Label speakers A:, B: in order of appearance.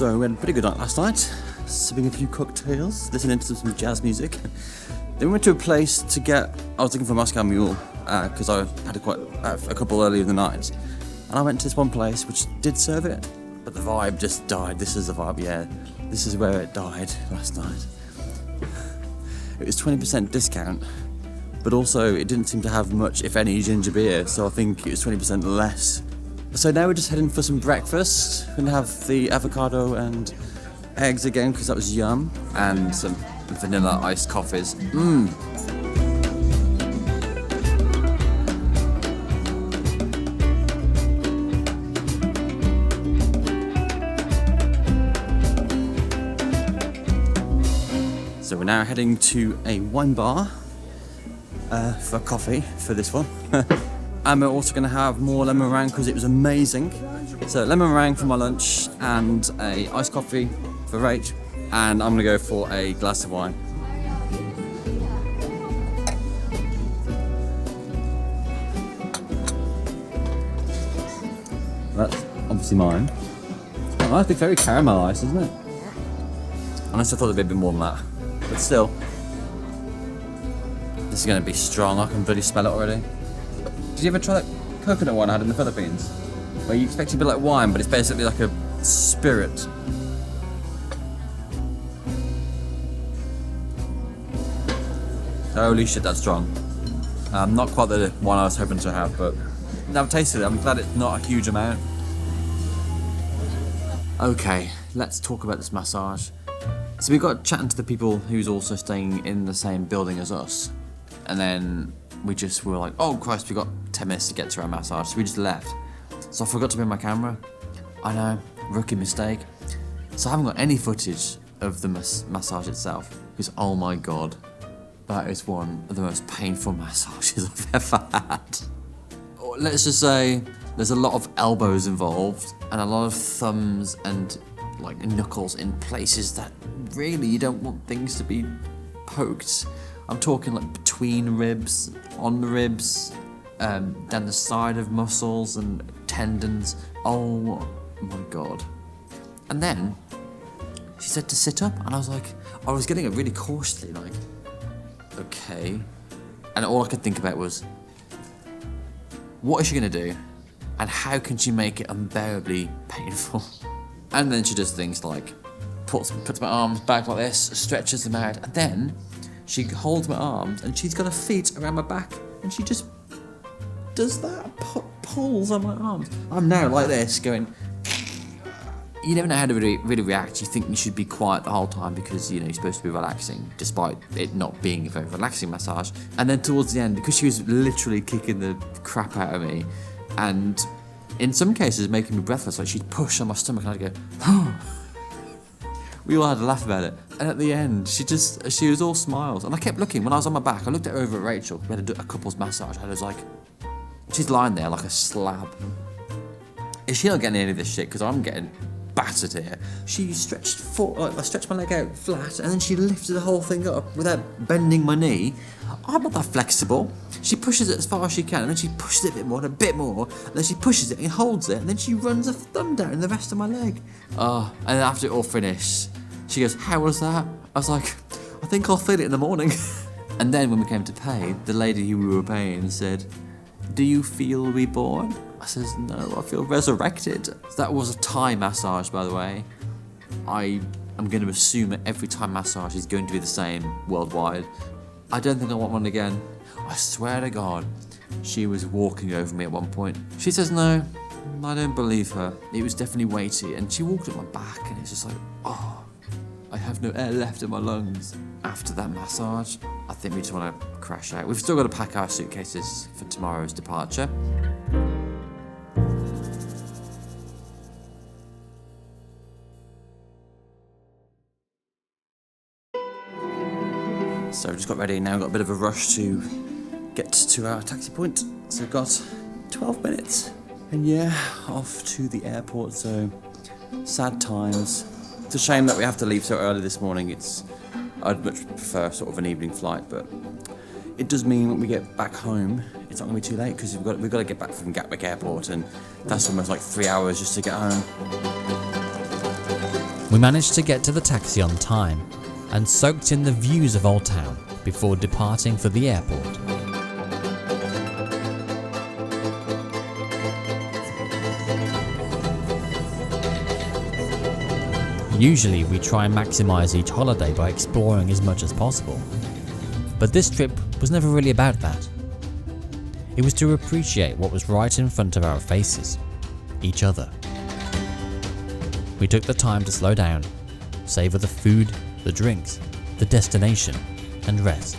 A: So we had a pretty good night last night, sipping a few cocktails, listening to some jazz music. Then we went to a place to get, I was looking for a Moscow Mule, because I had a couple earlier in the night. And I went to this one place which did serve it, but the vibe just died. This is the vibe, yeah. This is where it died last night. It was 20% discount, but also it didn't seem to have much, if any, ginger beer, so I think it was 20% less. So now we're just heading for some breakfast. We're gonna have the avocado and eggs again, because that was yum, and some vanilla iced coffees. So we're now heading to a wine bar for coffee for this one. And we're also going to have more lemon meringue because it was amazing. So lemon meringue for my lunch and a iced coffee for Rach. And I'm going to go for a glass of wine. That's obviously mine. It's nice, it's very caramelised, isn't it? Honestly, I thought it'd be a bit more than that. But still, this is going to be strong. I can really smell it already. Did you ever try that coconut one I had in the Philippines? Where you expect it to be like wine, but it's basically like a spirit. Holy shit, that's strong. Not quite the one I was hoping to have, but I've tasted it. I'm glad it's not a huge amount. Okay, let's talk about this massage. So we got chatting to the people who's also staying in the same building as us, and then we were like, oh Christ, we got 10 minutes to get to our massage, so we just left. So I forgot to bring my camera. I know, rookie mistake. So I haven't got any footage of the massage itself, because oh my god, that is one of the most painful massages I've ever had. Let's just say there's a lot of elbows involved, and a lot of thumbs and like knuckles in places that really you don't want things to be poked. I'm talking like between ribs, on the ribs, down the side of muscles and tendons. Oh my god. And then she said to sit up, and I was getting it really cautiously, like, okay. And all I could think about was, what is she gonna do? And how can she make it unbearably painful? And then she does things like puts my arms back like this, stretches them out, and then she holds my arms and she's got her feet around my back and she just does that, pulls on my arms. I'm now like this going, you never know how to really react. You think you should be quiet the whole time because, you know, you're supposed to be relaxing, despite it not being a very relaxing massage. And then towards the end, because she was literally kicking the crap out of me, and in some cases making me breathless, like she'd push on my stomach and I'd go, oh. We all had a laugh about it. And at the end, she was all smiles. And I kept looking, when I was on my back, I looked at her over at Rachel, we had a couple's massage, and I was like, she's lying there like a slab. Is she not getting any of this shit? Because I'm getting battered here. She I stretched my leg out flat, and then she lifted the whole thing up without bending my knee. I'm not that flexible. She pushes it as far as she can, and then she pushes it a bit more and a bit more, and then she pushes it and holds it, and then she runs her thumb down the rest of my leg. And then after it all finished, she goes, how was that? I was like, I think I'll feel it in the morning. And then when we came to pay, the lady who we were paying said, do you feel reborn? I says, no, I feel resurrected. That was a Thai massage, by the way. I am going to assume that every Thai massage is going to be the same worldwide. I don't think I want one again. I swear to God, she was walking over me at one point. She says, no, I don't believe her. It was definitely weighty, and she walked at my back, and it's just like, oh, I have no air left in my lungs. After that massage, I think we just want to crash out. We've still got to pack our suitcases for tomorrow's departure. So we just got ready, now got a bit of a rush to get to our taxi point. So we've got 12 minutes. And yeah, off to the airport, so sad times. It's a shame that we have to leave so early this morning. I'd much prefer sort of an evening flight, but it does mean when we get back home, it's not going to be too late, because we've got to get back from Gatwick Airport, and that's almost like 3 hours just to get home.
B: We managed to get to the taxi on time and soaked in the views of Old Town before departing for the airport. Usually we try and maximise each holiday by exploring as much as possible, but this trip was never really about that. It was to appreciate what was right in front of our faces, each other. We took the time to slow down, savour the food, the drinks, the destination, and rest.